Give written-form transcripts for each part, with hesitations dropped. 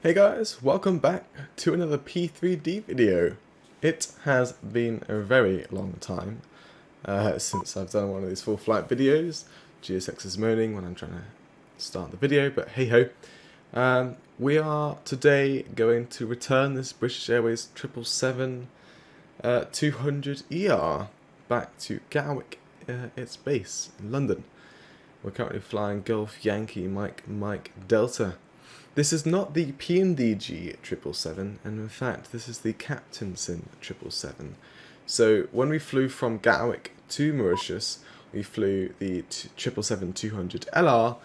Hey guys, welcome back to another P3D video. It has been a very long time since I've done one of these full flight videos. GSX is moaning when I'm trying to start the video, but hey ho. We are today going to return this British Airways 777-200ER back to Gatwick, its base in London. We're currently flying Golf Yankee Mike Delta. This is not the P3D 777, and in fact this is the Captain Sim 777. So when we flew from Gatwick to Mauritius, we flew the 777-200LR,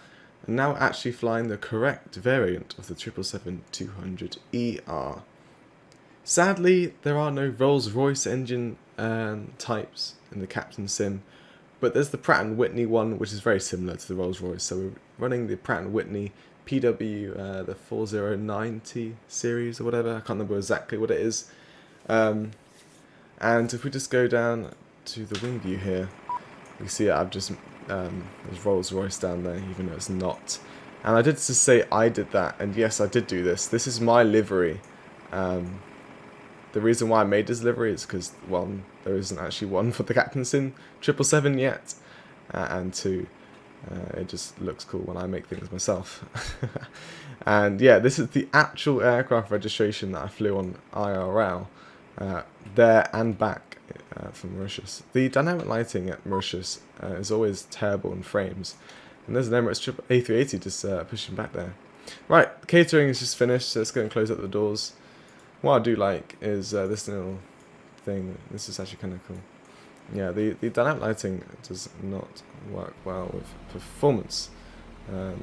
and now actually flying the correct variant of the 777-200ER. Sadly, there are no Rolls-Royce engine types in the Captain Sim, but there's the Pratt & Whitney one, which is very similar to the Rolls-Royce. So we're running the Pratt & Whitney PW, the 4090 series or whatever. I can't remember exactly what it is. And if we just go down to the wing view here, you see I've just there's Rolls-Royce down there, even though it's not. And I did just say I did that, and yes, I did do this. This is my livery. The reason why I made this livery is because, one, there isn't actually one for the Captain Sim 777 yet, and two, it just looks cool when I make things myself. And yeah, this is the actual aircraft registration that I flew on IRL, there and back from Mauritius. The dynamic lighting at Mauritius is always terrible in frames, and there's an Emirates A380 just pushing back there. Right, catering is just finished, so let's go and close up the doors. What I do like is this little thing. This is actually kind of cool. Yeah, the dynamic lighting does not work well with performance, or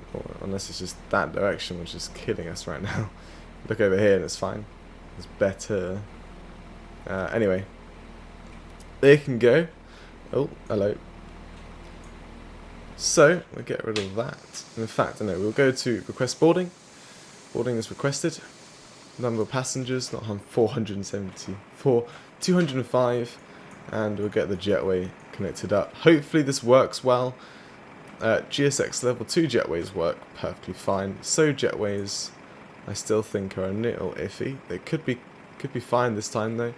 unless it's just that direction, which is killing us right now. Look over here and it's fine. It's better. Anyway, there you can go. Oh, hello. So, we'll get rid of that. In fact, no, we'll go to request boarding. Boarding is requested. Number of passengers, not 474, 205. And we'll get the jetway connected up. Hopefully this works well. GSX level 2 jetways work perfectly fine. So jetways, I still think, are a little iffy. They could be fine this time though.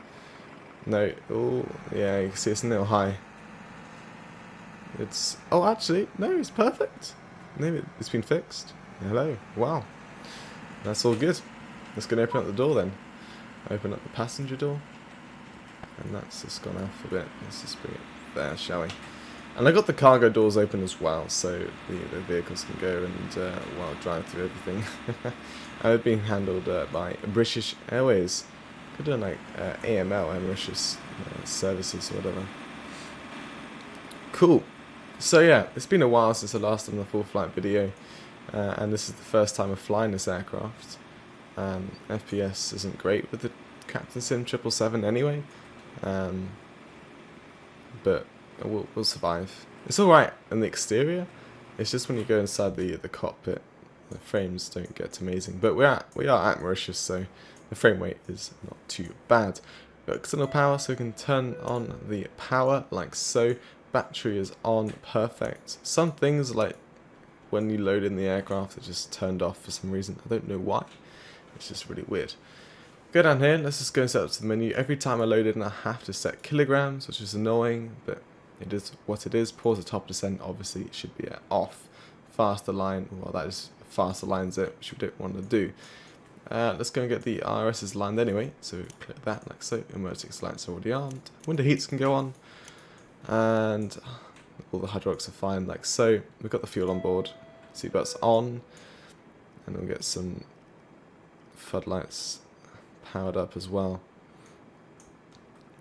No, oh yeah, you can see it's a little high. It's actually no, it's perfect. Maybe it's been fixed. Hello, wow, that's all good. Let's go and open up the door then. Open up the passenger door. And that's just gone off a bit. Let's just bring it there, shall we? And I got the cargo doors open as well, so the vehicles can go and drive through everything. And it's being handled by British Airways. Could do like AML, Mauritius services or whatever. Cool. So yeah, it's been a while since I last done the full flight video, and this is the first time of flying this aircraft. FPS isn't great with the Captain Sim 777 anyway. But we'll survive. It's alright in the exterior. It's just when you go inside the cockpit, the frames don't get amazing. But we are at Mauritius, so the frame rate is not too bad. We've got external power, so we can turn on the power like so. Battery is on, perfect. Some things, like when you load in the aircraft, it just turned off for some reason. I don't know why. It's just really weird. Go down here, let's just go and set up to the menu. Every time I load in, I have to set kilograms, which is annoying, but it is what it is. Pause at top descent, obviously it should be at off. Faster line, well that is faster lines it, which we don't want to do. Let's go and get the RS's lined anyway, so click that like so. Emergency lights are already armed. Window heats can go on, and all the hydraulics are fine like so. We've got the fuel on board, seatbelts on, and we'll get some floodlights powered up as well.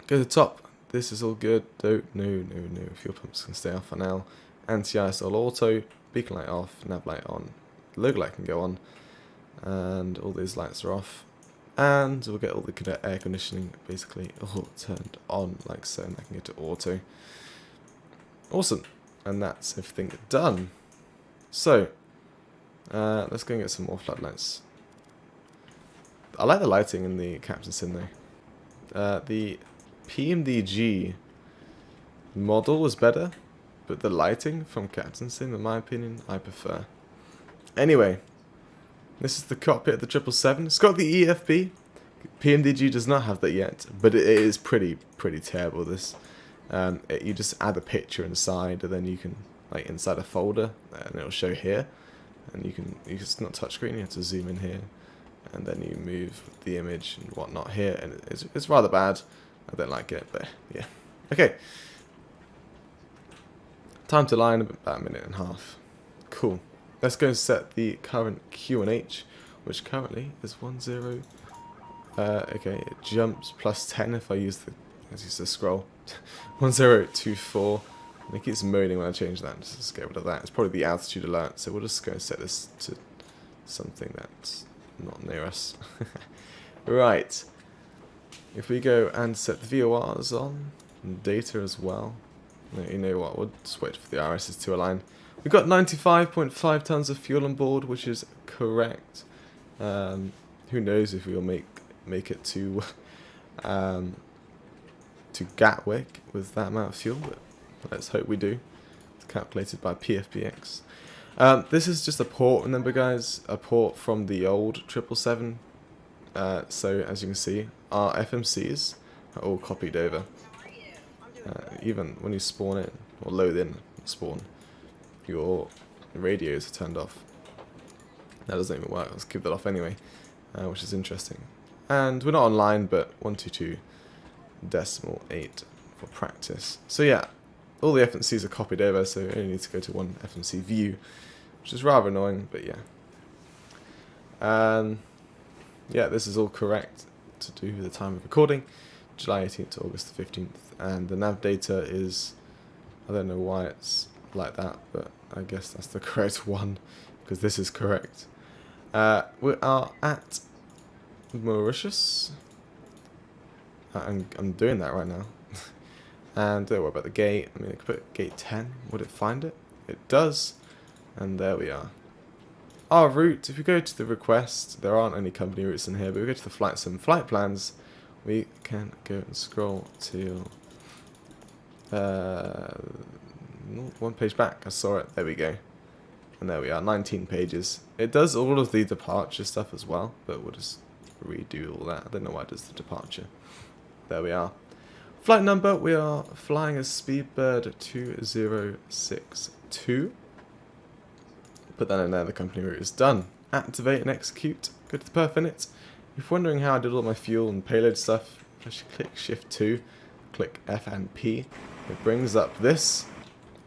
Go to the top. This is all good. No. Fuel pumps can stay off for now. Anti-ice all auto. Beacon light off. Nav light on. Logo light can go on. And all these lights are off. And we'll get all the air conditioning basically all turned on like so. And I can go to auto. Awesome. And that's everything done. So, let's go and get some more floodlights. I like the lighting in the Captain Sim though. The P3D model was better, but the lighting from Captain Sim, in my opinion, I prefer. Anyway, This is the cockpit of the 777. It's got the EFB. PMDG does not have that yet, but it is pretty terrible. This, you just add a picture inside, and then you can inside a folder, and it'll show here, and it's not touchscreen. You have to zoom in here, and then you move the image and whatnot here, and it's rather bad. I don't like it, but yeah. Okay. Time to line about a minute and a half. Cool. Let's go and set the current QNH, which currently is 10. Okay, it jumps plus 10 if I use the scroll. 1024. And it keeps moaning when I change that. Just get rid of that. It's probably the altitude alert, so we'll just go and set this to something that's not near us. Right. If we go and set the VORs on, and data as well. No, you know what, we'll just wait for the RSs to align. We've got 95.5 tons of fuel on board, which is correct. Who knows if we'll make it to Gatwick with that amount of fuel, but let's hope we do. It's calculated by PFBX. This is just a port number, guys, a port from the old 777. So as you can see, our FMCs are all copied over. Even when you spawn in, or load in, spawn, your radios are turned off. That doesn't even work. Let's keep that off anyway, which is interesting. And we're not online, but 122.8 for practice. So yeah, all the FMCs are copied over, so you only need to go to one FMC view, which is rather annoying, but yeah. Yeah, this is all correct to do the time of recording, July 18th to August the 15th, and the nav data is, I don't know why it's like that, but I guess that's the correct one, because this is correct. We are at Mauritius. I'm doing that right now. And don't worry about the gate. I mean, I could put gate 10. Would it find it? It does. And there we are. Our route, if we go to the request, there aren't any company routes in here, but we go to the flight sim flight plans, we can go and scroll to one page back. I saw it. There we go. And there we are, 19 pages. It does all of the departure stuff as well, but we'll just redo all that. I don't know why it does the departure. There we are. Flight number, we are flying as Speedbird 2062. Put that in there, the company route is done. Activate and execute. Go to the perf init. If you're wondering how I did all my fuel and payload stuff, I should click Shift 2, click F and P. It brings up this.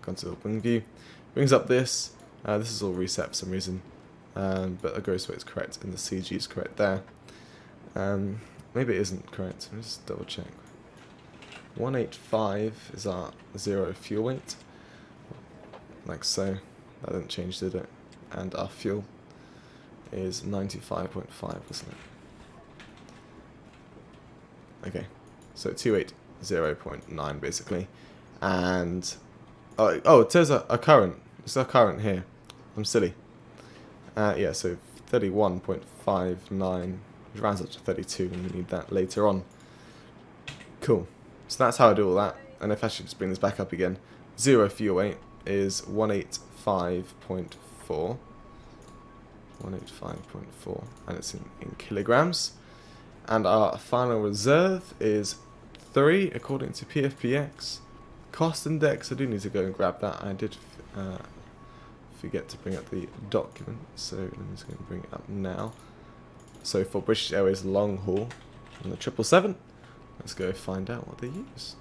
Gone to the wing view. Brings up this. This is all reset for some reason, but the gross weight is correct and the CG is correct there. Maybe it isn't correct. Let me just double check. 185 is our 0 fuel weight, like so. That didn't change, did it? And our fuel is 95.5, wasn't it? Okay, so 280.9 basically, and oh, it says a current. It's a current here. I'm silly. Yeah, so 31.59, which rounds up to 32, and we need that later on. Cool. So that's how I do all that. And if I should just bring this back up again, 0 fuel weight is 185.4. 185.4, and it's in kilograms. And our final reserve is 3, according to PFBX. Cost index, I do need to go and grab that. I did forget to bring up the document, so I'm just going to bring it up now. So for British Airways long haul on the 777, let's go find out what they use.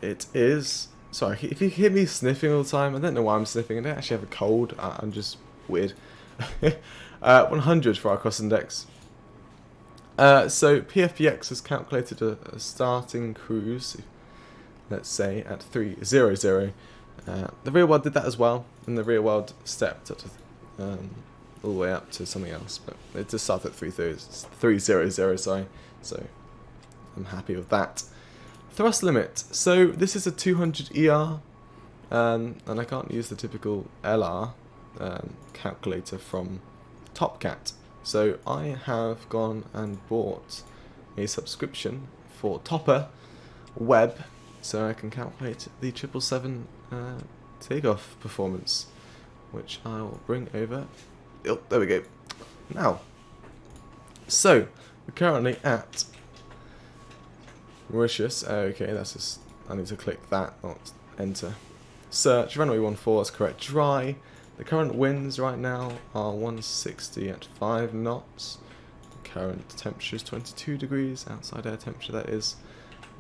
It is, sorry, if you hear me sniffing all the time, I don't know why I'm sniffing. I don't actually have a cold, I'm just weird. 100 for our cost index. So PFBX has calculated a starting cruise, let's say, at 300. The real world did that as well, and the real world stepped up to all the way up to something else, but it just started at 300, sorry, so I'm happy with that. Thrust limit, so this is a 200 ER, and I can't use the typical LR calculator from TopCat, so I have gone and bought a subscription for Topper Web, so I can calculate the 777 takeoff performance, which I'll bring over. Oh, there we go. now. So, we're currently at Mauritius. Okay, that's just, I need to click that, not enter. Search, runway 14, that's correct. Dry. The current winds right now are 160 at 5 knots. The current temperature is 22 degrees, outside air temperature that is.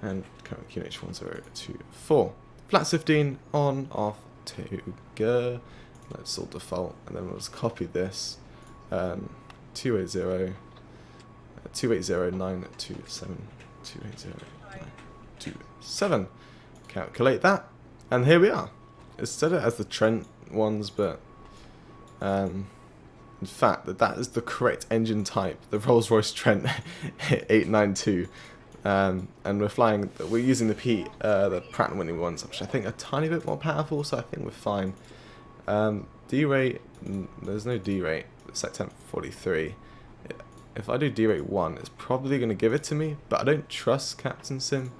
And current QNH 1024. Flaps 15, on, off, to go. Let's all default, and then we'll just copy this. 280, 280,927, 280,927. Calculate that, and here we are. It's set it as the Trent ones, but in fact that is the correct engine type, the Rolls-Royce Trent 892. And we're using the Pratt & Whitney ones, which I think are a tiny bit more powerful, so I think we're fine. D-rate, there's no D-rate, it's like temp 43. If I do D-rate 1, it's probably going to give it to me, but I don't trust Captain Sim.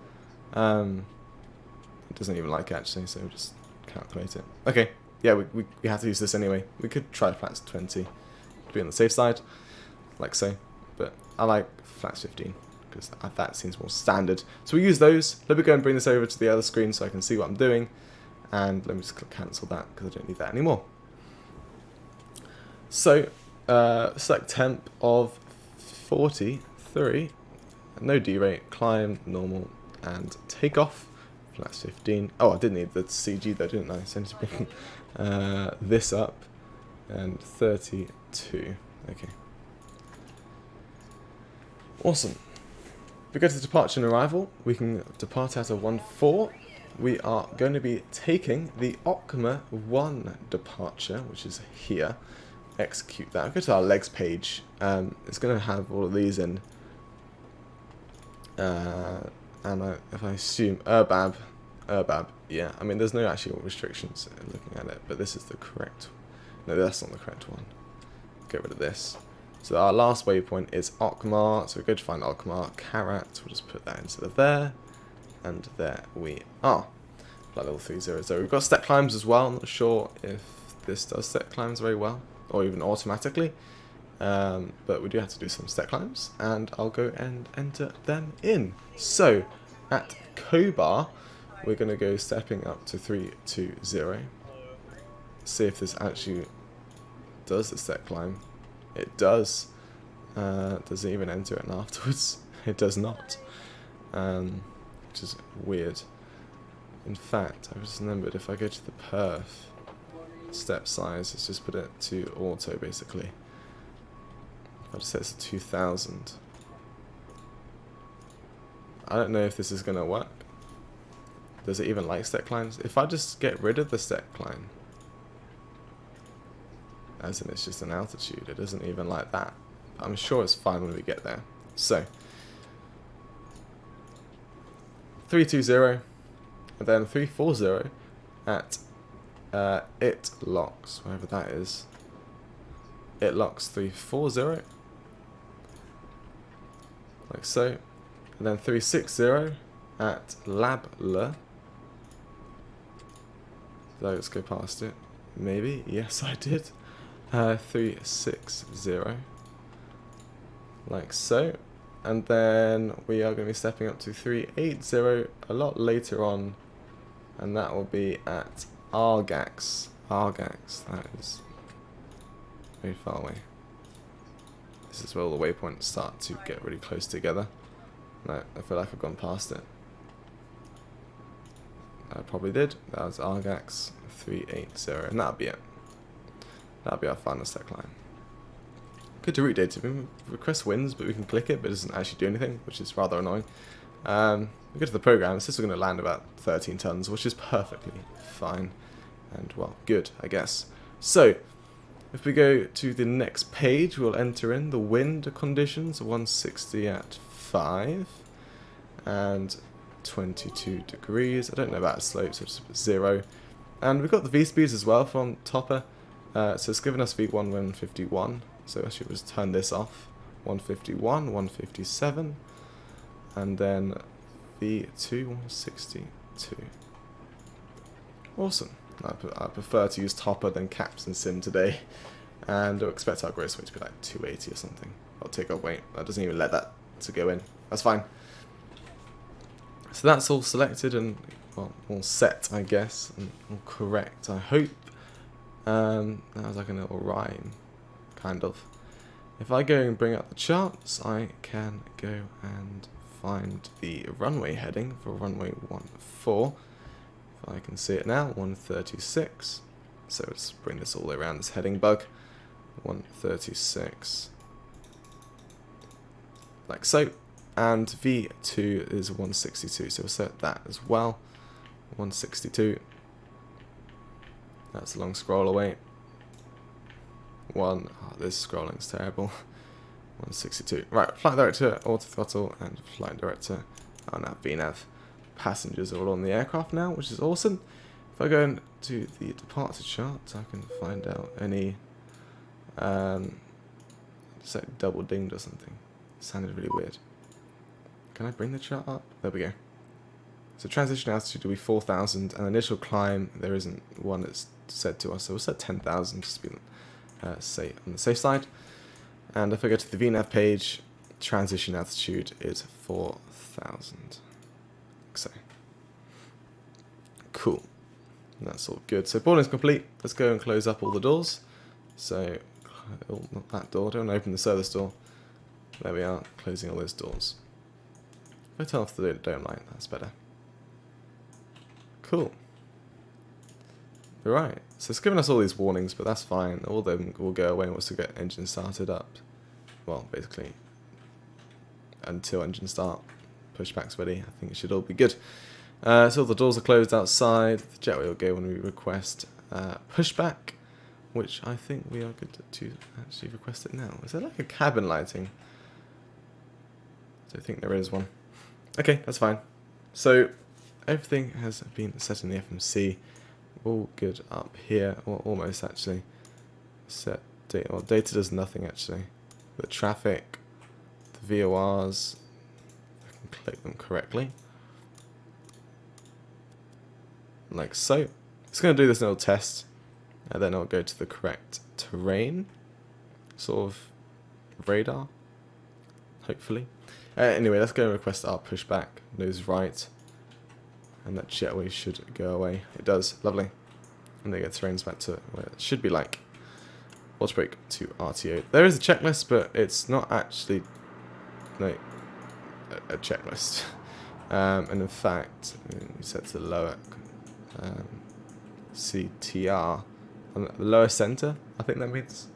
It doesn't even like it actually, so we'll just calculate it. Okay, yeah, we have to use this anyway. We could try flats 20 to be on the safe side, like so, but I like flats 15. Because that seems more standard. So we use those. Let me go and bring this over to the other screen so I can see what I'm doing. And let me just click cancel that because I don't need that anymore. So, select temp of 43. No D-rate, climb, normal, and takeoff. Flats 15. Oh, I did need the CG though, didn't I? So I need to bring this up. And 32. Okay. Awesome. If we go to the departure and arrival, we can depart out of 14. We are going to be taking the OCMA 1 departure, which is here. Execute that. I'll go to our legs page. It's going to have all of these in. And if I assume Urbab, yeah. I mean, there's no actual restrictions looking at it, but this is the correct. No, that's not the correct one. Get rid of this. So our last waypoint is Okmar, so we go to find Okmar, Karat, we'll just put that instead of there, and there we are. Flight level 300. We've got step climbs as well. I'm not sure if this does step climbs very well, or even automatically, but we do have to do some step climbs, and I'll go and enter them in. So, at Kobar, we're going to go stepping up to 320. See if this actually does the step climb. It does. Does it even enter it afterwards? It does not. Which is weird. In fact, I just remembered if I go to the perf step size, let's just put it to auto basically. I'll just set it to 2000. I don't know if this is going to work. Does it even like step climbs? If I just get rid of the step climb, as in it's just an altitude, it doesn't even like that. I'm sure it's fine when we get there. So, 320, and then 340 at it locks, wherever that is. It locks 340, like so, and then 360 at Labla. Did I just go past it? Maybe. Yes, I did. 360, like so, and then we are going to be stepping up to 380 a lot later on, and that will be at Argax. That is very far away. This is where all the waypoints start to get really close together. No, I feel like I've gone past it. I probably did. That was Argax 380, and that'll be it. That'll be our final step climb. Good to route data. We request wins, but we can click it, but it doesn't actually do anything, which is rather annoying. We go to the program. It's just going to land about 13 tons, which is perfectly fine. And, well, good, I guess. So, if we go to the next page, we'll enter in the wind conditions. 160 at 5. And 22 degrees. I don't know about slopes, so just 0. And we've got the V-speeds as well from Topper. So it's given us V1 151, so I should just turn this off. 151, 157, and then V2 162. Awesome. I prefer to use Topper than Captain Sim today. And we'll expect our gross weight to be like 280 or something. I'll take off weight. That doesn't even let that to go in. That's fine. So that's all selected and well, all set, I guess, and all correct, I hope. That was like a little rhyme, kind of. If I go and bring up the charts, I can go and find the runway heading for runway 14. If I can see it now, 136. So let's bring this all the way around this heading bug. 136. Like so. And V2 is 162, so we'll set that as well. 162. That's a long scroll away. Oh, this scrolling's terrible. 162. Right, flight director, auto throttle, and flight director. Oh, now VNav. Passengers are all on the aircraft now, which is awesome. If I go into the departure chart, I can find out any. It's like double dinged or something. It sounded really weird. Can I bring the chart up? There we go. So transition altitude will be 4,000, and initial climb, there isn't one that's said to us, so we'll set 10,000 just to be on the safe side. And if I go to the VNav page, transition altitude is 4,000. So, cool. That's all good. So boarding's complete. Let's go and close up all the doors. So, not that door, don't open the service door. There we are, closing all those doors. If I turn off the dome light, that's better. Cool. Right, so it's given us all these warnings, but that's fine. All of them will go away once we get engine started up. Well, basically, until engine start, pushback's ready. I think it should all be good. So all the doors are closed outside. The jetway will go when we request pushback, which I think we are good to actually request it now. Is there like a cabin lighting? I don't think there is one. Okay, that's fine. So everything has been set in the FMC. All good up here, or almost actually. Set data. Well, data does nothing actually. The traffic, the VORs, I can click them correctly. Like so. It's going to do this little test, and then I'll go to the correct terrain, sort of radar, hopefully. Anyway, let's go and request our pushback. Nose right. And that jetway should go away. It does. Lovely. And they get terrains back to where it should be like. Watch break to RTO. There is a checklist, but it's not actually like a checklist. And in fact, we set to the lower CTR. On the lower center, I think that means.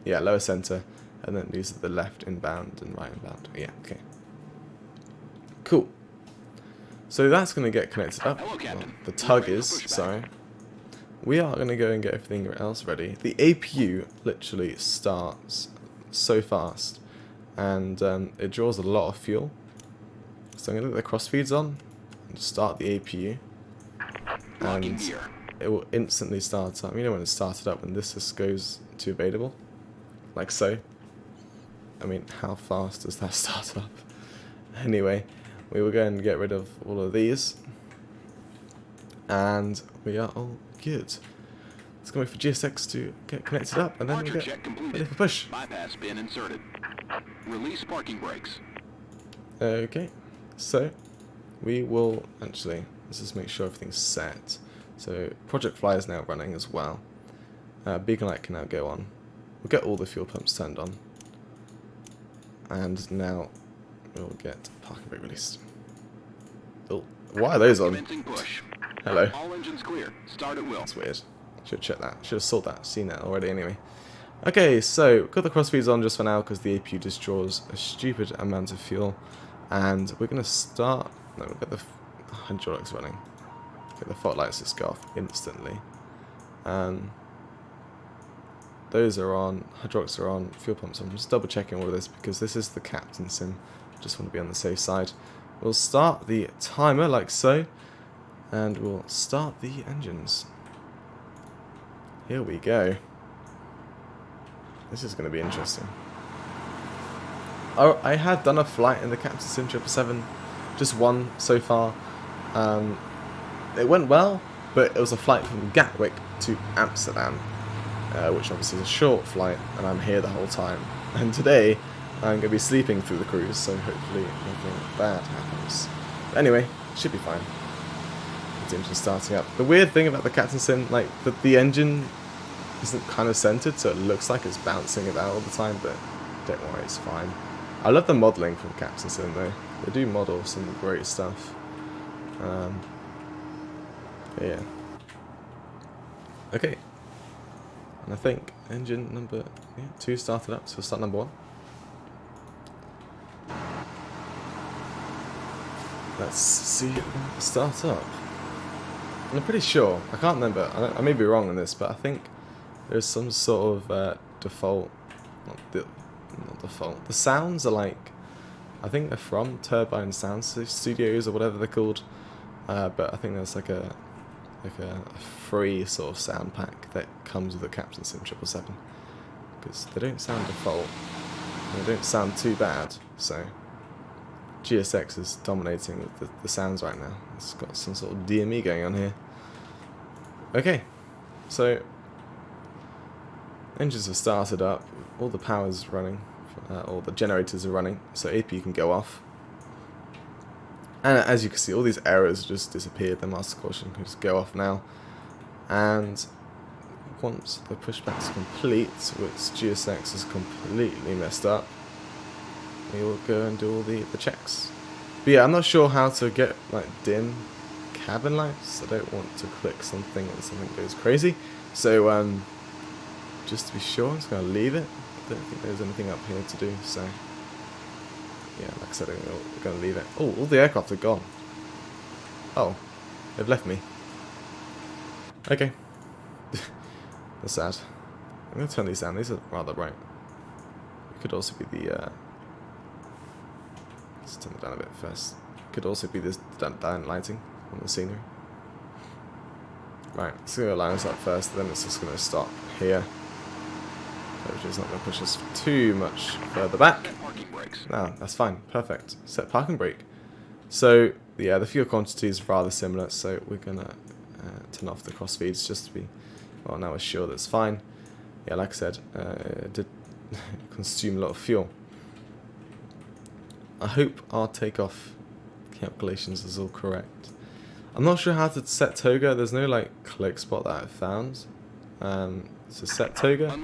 Yeah, lower center. And then these are the left inbound and right inbound. Yeah, okay. Cool. So that's going to get connected up. Hello, well, the tug is, sorry. We are going to go and get everything else ready. The APU literally starts so fast, and it draws a lot of fuel. So I'm going to get the crossfeeds on and start the APU. And it will instantly start up. You know when it started up, when this just goes to available? Like so. I mean, how fast does that start up? Anyway. We will go and get rid of all of these. And we are all good. Let's go wait for GSX to get connected up, and then we'll get ready for push. Bypass pin inserted. Release parking brakes. Okay, so we will actually, let's just make sure everything's set. So Project Fly is now running as well. Beacon light can now go on. We'll get all the fuel pumps turned on. And now we'll get parking brake released. Oh, why are those on? Hello. All engines clear. Start at will. That's weird. Should have checked that. Should have saw that. Seen that already anyway. Okay, so got the crossfeeds on just for now because the APU just draws a stupid amount of fuel, and we're gonna start. No, we'll get the hydraulics running. Get the fault lights just go off instantly. Those are on. Hydraulics are on. Fuel pumps. I'm just double checking all of this because this is the captain sim. Just want to be on the safe side. We'll start the timer like so, and we'll start the engines. Here we go. This is going to be interesting. I had done a flight in the Captain Sim 777, just one so far. It went well, but it was a flight from Gatwick to Amsterdam. which obviously is a short flight, and I'm here the whole time. And today, I'm going to be sleeping through the cruise, so hopefully nothing bad happens. But anyway, should be fine. The engine's starting up. The weird thing about the Captain Sim, like, the engine isn't kind of centered, so it looks like it's bouncing about all the time, but don't worry, it's fine. I love the modelling from Captain Sim, though. They do model some great stuff. Yeah. Okay. And I think engine number 2 started up, so we'll start number 1. Let's see it start up. I'm pretty sure, I can't remember, I may be wrong on this, but I think there's some sort of default, not default, the sounds are like, I think they're from Turbine Sound Studios or whatever they're called, but I think there's like a free sort of sound pack that comes with the Captain Sim 777, because they don't sound default, and they don't sound too bad, so GSX is dominating with the sounds right now. It's got some sort of DME going on here. Okay, so engines have started up, all the power's running, all the generators are running, so AP can go off. And as you can see, all these errors just disappeared. The master caution can just go off now. And once the pushback's complete, which GSX is completely messed up, we will go and do all the checks. But yeah, I'm not sure how to get like dim cabin lights. I don't want to click something and something goes crazy. So just to be sure, I'm just going to leave it. I don't think there's anything up here to do, so yeah, like I said, I'm going to leave it. Oh, all the aircraft are gone. Oh, they've left me. Okay. That's sad. I'm going to turn these down. These are rather bright. It could also be the let's turn it down a bit first. Could also be this down lighting on the scenery. Right, it's going to line us up first, then it's just going to stop here. Which is not going to push us too much further back. No, that's fine. Perfect. Set parking brake. So, yeah, the fuel quantity is rather similar, so we're going to turn off the cross feeds just to be, well, now we're sure that's fine. Yeah, like I said, it did consume a lot of fuel. I hope our takeoff calculations is all correct. I'm not sure how to set toga. There's no like click spot that I've found. So set toga.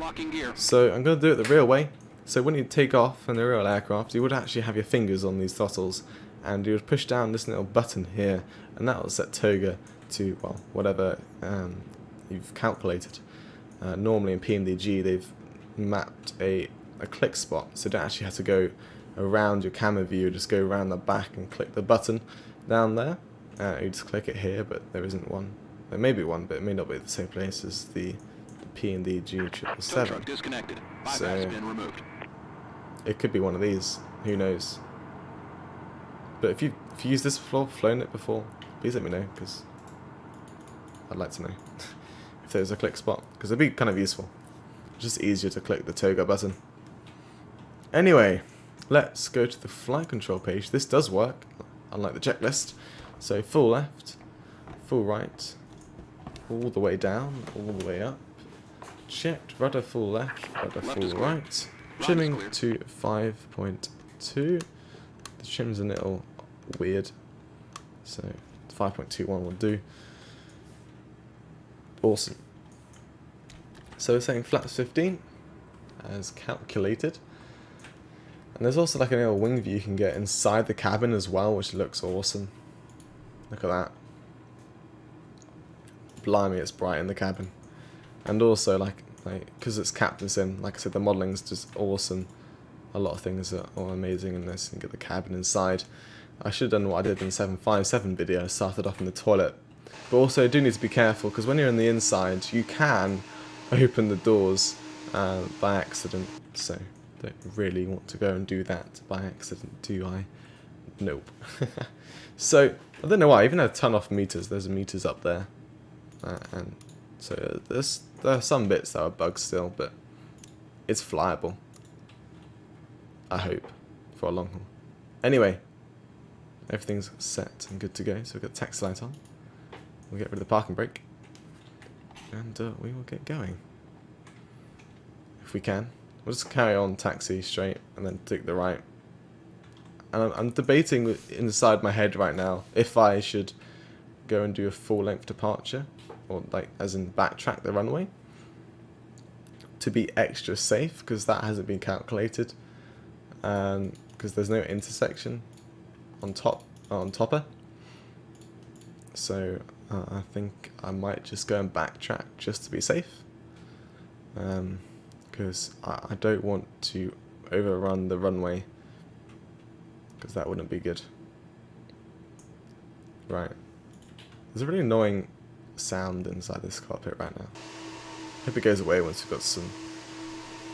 So I'm going to do it the real way. So when you take off in the real aircraft, you would actually have your fingers on these throttles, and you would push down this little button here, and that will set toga to, well, whatever you've calculated. Normally in PMDG they've mapped a click spot, so you don't actually have to go around your camera view, just go around the back and click the button down there. You just click it here, but there isn't one. There may be one, but it may not be at the same place as the P3D 777. Disconnected. So Bypass been removed. it could be one of these. Who knows? But if you used this before, flown it before, please let me know, because I'd like to know if there's a click spot, because it'd be kind of useful. It's just easier to click the toga button. Anyway, let's go to the flight control page. This does work, unlike the checklist. So full left, full right, all the way down, all the way up. Checked, rudder full left, rudder full right. Trimming to 5.2. The trim's a little weird, so 5.21 will do. Awesome. So we're saying flaps 15 as calculated. And there's also like a little wing view you can get inside the cabin as well, which looks awesome. Look at that. Blimey, it's bright in the cabin. And also, like because it's Captain Sim, like I said, the modeling's just awesome. A lot of things are all amazing in this. You can get the cabin inside. I should have done what I did in the 757 video. I started off in the toilet. But also, you do need to be careful, because when you're on the inside, you can open the doors by accident. So, don't really want to go and do that by accident, do I? Nope. So, I don't know why. I even had to turn off meters. There's meters up there. And so, there are some bits that are bugged still, but it's flyable. I hope. For a long haul. Anyway, everything's set and good to go. So, we've got the taxi light on. We'll get rid of the parking brake. And we will get going. we can. We'll just carry on taxi straight and then take the right. And I'm debating inside my head right now if I should go and do a full-length departure, or like as in backtrack the runway, to be extra safe, because that hasn't been calculated, and because there's no intersection on topper. So I think I might just go and backtrack just to be safe, because I don't want to overrun the runway, because that wouldn't be good. Right. There's a really annoying sound inside this cockpit right now. Hope it goes away once we've got some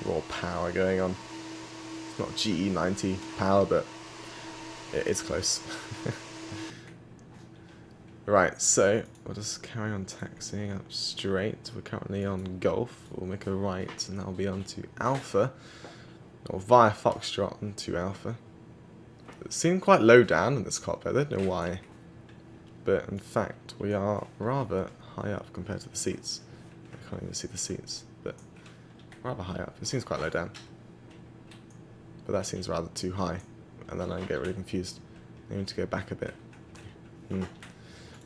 raw power going on. It's not GE90 power, but it is close. Right, so we'll just carry on taxiing up straight. We're currently on Golf. We'll make a right, and that'll be onto Alpha, or via Foxtrot onto Alpha. It seemed quite low down in this cockpit. I don't know why, but in fact we are rather high up compared to the seats. I can't even see the seats, but rather high up. It seems quite low down, but that seems rather too high, and then I get really confused. I need to go back a bit.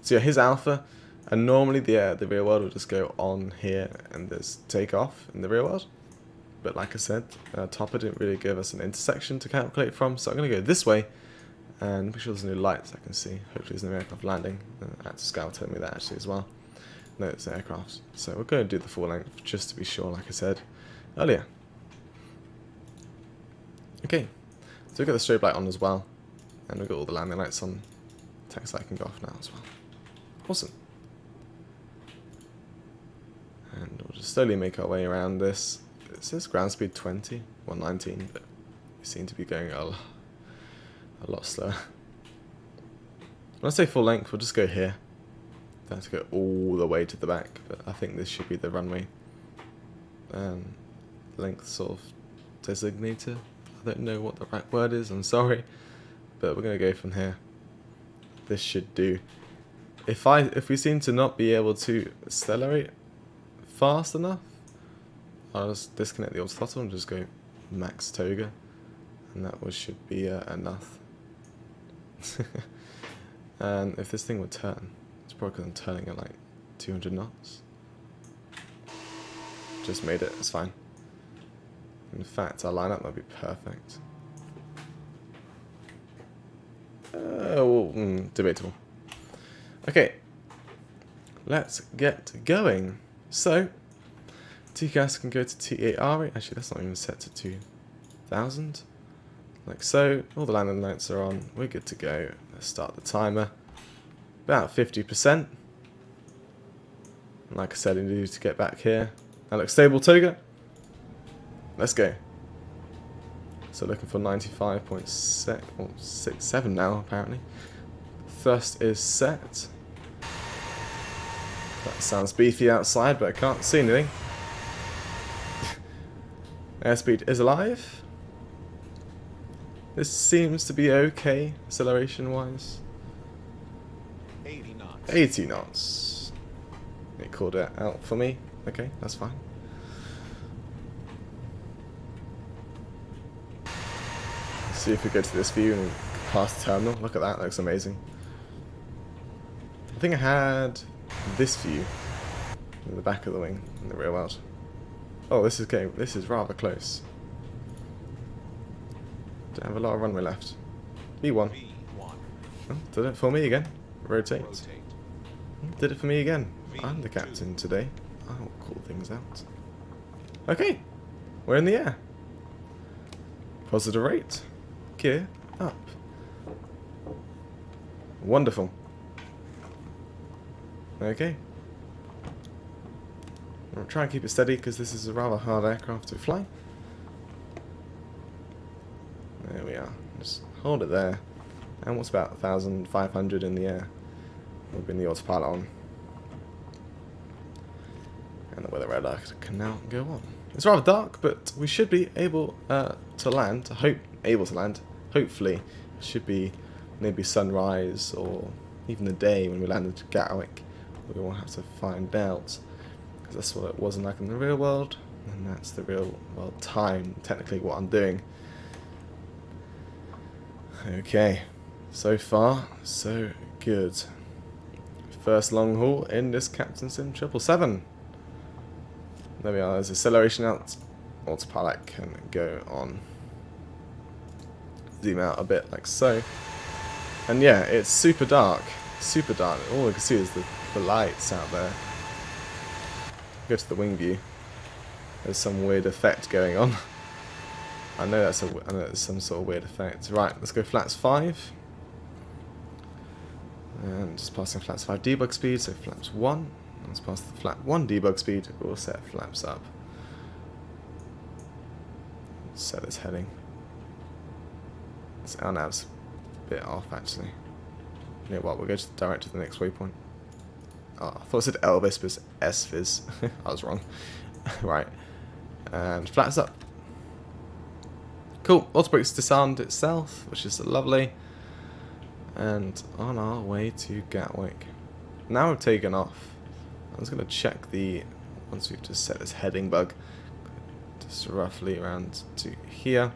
So yeah, here's Alpha, and normally the rear world will just go on here, and there's Takeoff in the rear world. But like I said, Topper didn't really give us an intersection to calculate from, so I'm going to go this way, and make sure there's no lights I can see. Hopefully there's no aircraft landing. Scout told me that actually as well. No, it's aircraft. So we're going to do the full length just to be sure, like I said earlier. Okay, so we've got the strobe light on as well, and we've got all the landing lights on. Taxi light can go off now as well. Awesome. And we'll just slowly make our way around this. It says ground speed 20, 119, but we seem to be going a lot slower. When I say full length, we'll just go here. Don't have to go all the way to the back, but I think this should be the runway length sort of designator. I don't know what the right word is, I'm sorry, but we're going to go from here. This should do. If we seem to not be able to accelerate fast enough, I'll just disconnect the auto throttle and just go max toga, and that should be enough. And if this thing would turn, it's probably because I'm turning at like 200 knots. Just made it, it's fine. In fact, our lineup might be perfect. Debatable. Okay, let's get going. So, TCAS can go to T8R. Actually, that's not even set to 2000. Like so. All the landing lights are on. We're good to go. Let's start the timer. About 50%. Like I said, I need to get back here. That looks stable, Toga. Let's go. So looking for 95.67 now, apparently. Thrust is set. That sounds beefy outside, but I can't see anything. Airspeed is alive. This seems to be okay, acceleration-wise. 80 knots. 80 knots. It called it out for me. Okay, that's fine. See if we go to this view and past the terminal. Look at that, looks amazing. I think I had this view in the back of the wing in the rear world. Oh, this is okay. This is rather close. Don't have a lot of runway left. V1. V1. Oh, did it for me again. Rotate. Rotate. Did it for me again. I'm the V2. captain today. I'll call things out. Okay, we're in the air. Positive rate. Gear up. Wonderful. Okay. I'll try and keep it steady because this is a rather hard aircraft to fly. There we are. Just hold it there. And what's about 1,500 in the air? We'll bring the autopilot on. And the weather radar can now go on. It's rather dark, but we should be able to land. Hopefully, it should be maybe sunrise or even the day when we landed at Gatwick. We will have to find out, because that's what it wasn't like in the real world. And that's the real, well, time, technically, what I'm doing. Okay, so far, so good. First long haul in this Captain Sim 777. There we are, there's acceleration out. Autopilot can go on. Zoom out a bit like so. And yeah, it's super dark. Super dark. All I can see is the lights out there. Go to the wing view. There's some weird effect going on. I know it's some sort of weird effect. Right, let's go flaps 5. And just passing flaps 5 debug speed, so flaps 1. Let's pass the flap 1 debug speed. We'll set flaps up. Set this heading. This LNAV's a bit off actually. You know what, we'll go direct to the next waypoint. Oh, I thought it said Elvis, but it's S-Fizz. I was wrong. Right. And flaps up. Cool. Orbx disarmed itself, which is lovely. And on our way to Gatwick. Now we've taken off. I'm just going to check once we've just set this heading bug, just roughly around to here.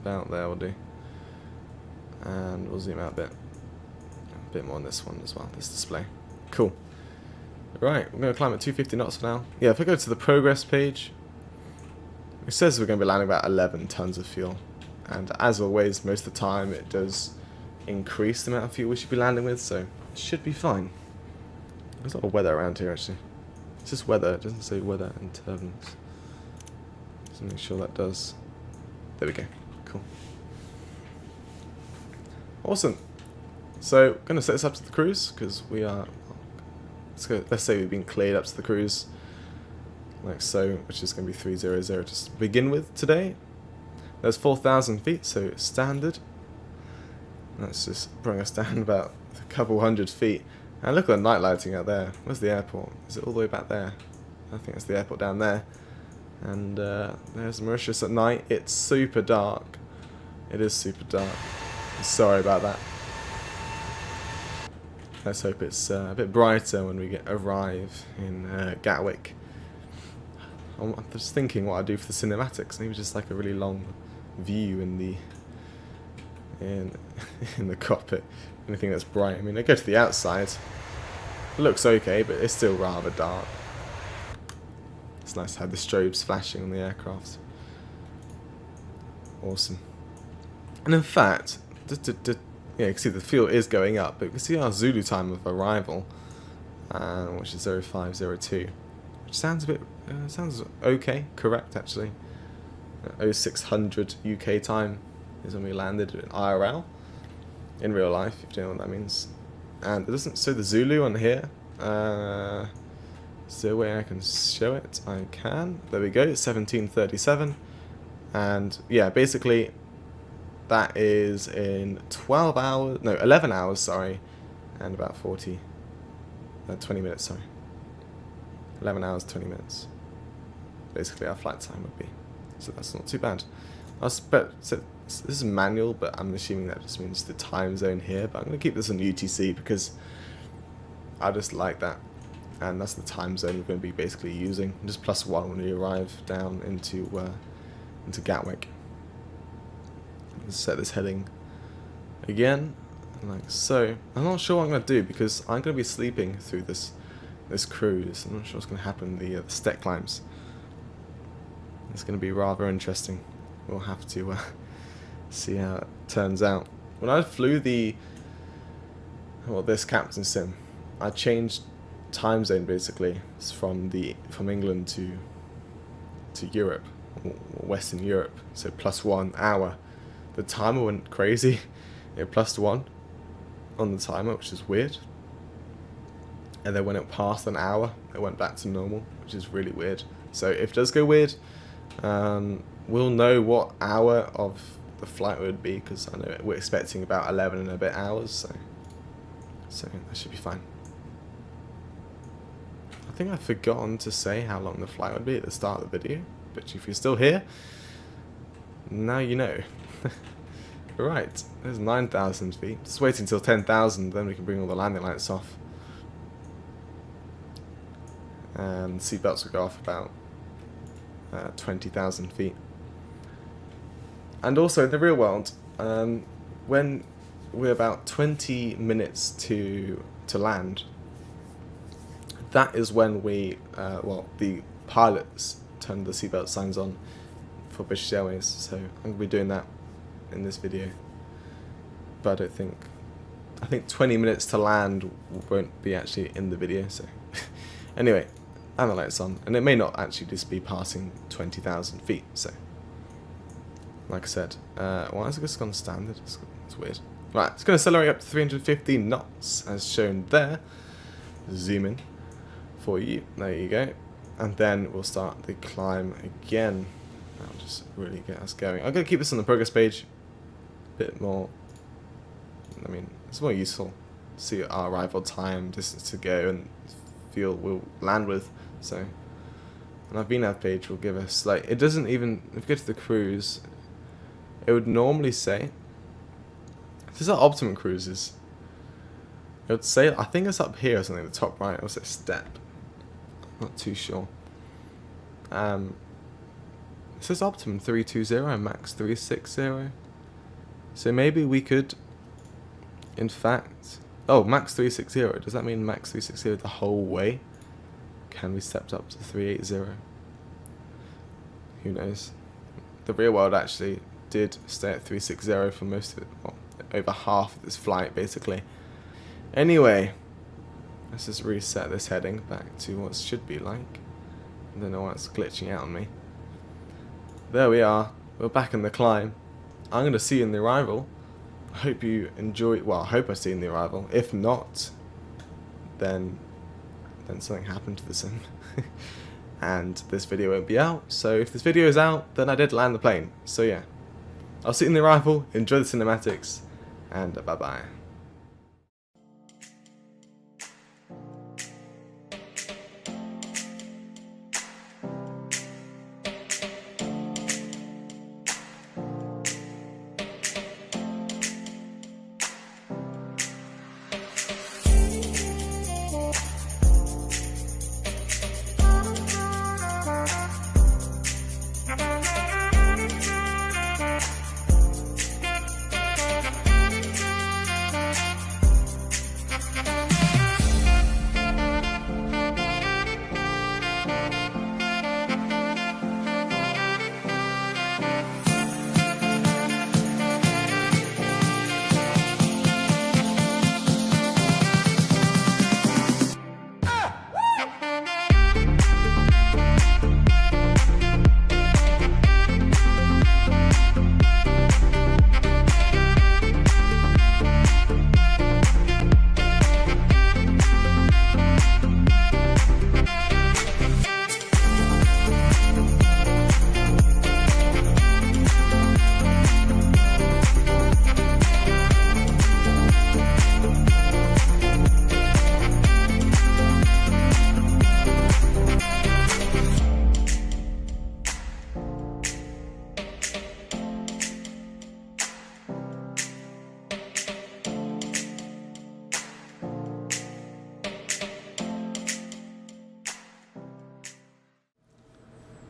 About there will do. And we'll zoom out a bit more on this one as well, this display. Cool. Right, we're going to climb at 250 knots for now. Yeah, if I go to the progress page, it says we're going to be landing about 11 tons of fuel. And as always, most of the time it does increase the amount of fuel we should be landing with, so it should be fine. There's a lot of weather around here actually. It's just weather, it doesn't say weather and turbulence. Just make sure that does. There we go. Cool. Awesome. So, I'm going to set this up to the cruise, because we are... Let's say we've been cleared up to the cruise, like so, which is going to be 300 to begin with today. There's 4,000 feet, so standard. Let's just bring us down about a couple hundred feet. And look at the night lighting out there. Where's the airport? Is it all the way back there? I think it's the airport down there. And there's Mauritius at night. It's super dark. It is super dark. Sorry about that. Let's hope it's a bit brighter when we arrive in Gatwick. I'm just thinking what I'd do for the cinematics. Maybe just like a really long view in the cockpit. Anything that's bright. I mean, I go to the outside. It looks okay, but it's still rather dark. It's nice to have the strobes flashing on the aircraft. Awesome. And in fact, yeah, you can see the fuel is going up, but you can see our Zulu time of arrival, which is 0502, which sounds a bit, sounds okay, correct actually. 0600 UK time is when we landed in IRL, in real life, if you know what that means. And it doesn't show the Zulu on here. Is there a way I can show it? I can. There we go, 1737. And yeah, basically that is in 12 hours, no, 11 hours, sorry, and about 20 minutes, sorry. 11 hours, 20 minutes. Basically our flight time would be. So that's not too bad. So this is manual, but I'm assuming that just means the time zone here, but I'm going to keep this on UTC because I just like that. And that's the time zone we're going to be basically using. Just +1 when we arrive down into Gatwick. Let's set this heading again, like so. I'm not sure what I'm going to do because I'm going to be sleeping through this cruise. I'm not sure what's going to happen the step climbs. It's going to be rather interesting. We'll have to see how it turns out. When I flew this Captain Sim, I changed time zone basically from England to Europe, or Western Europe, so +1 hour. The timer went crazy. It +1 on the timer, which is weird. And then when it passed an hour, it went back to normal, which is really weird. So if it does go weird, we'll know what hour of the flight would be, because I know we're expecting about 11 and a bit hours, so that should be fine. I think I've forgotten to say how long the flight would be at the start of the video, but if you're still here, now you know. Right, there's 9,000 feet. Just wait until 10,000, then we can bring all the landing lights off. and seatbelts will go off about 20,000 feet. And also in the real world, when we're about 20 minutes to land, that is when we, the pilots turn the seatbelt signs on for British Airways. So I'm going to be doing that in this video. But I think 20 minutes to land won't be actually in the video. So anyway, and the lights on, and it may not actually just be passing 20,000 feet. So like I said, why has it just gone standard? It's weird. Right, it's going to accelerate up to 350 knots as shown there. Zoom in for you. There you go. And then we'll start the climb again. That'll just really get us going. I'm going to keep this on the progress page. A bit more, I mean, it's more useful to see our arrival time, distance to go, and fuel we'll land with. So, and our VNav page will give us, like, it doesn't even, if we go to the cruise, it would normally say, this is our optimum cruises. It would say, I think it's up here or something, the top right, or say step. Not too sure. It says optimum 320 and max 360. So maybe we could, in fact, oh, max 360. Does that mean max 360 the whole way? Can we step up to 380? Who knows? The real world actually did stay at 360 for most of it, well, over half of this flight basically. Anyway, let's just reset this heading back to what it should be like. I don't know why it's glitching out on me. There we are. We're back in the climb. I'm going to see you in the arrival. I hope you enjoy. Well, I hope I see you in the arrival. If not, then something happened to the sim. And this video won't be out. So if this video is out, then I did land the plane. So yeah. I'll see you in the arrival. Enjoy the cinematics. And bye-bye.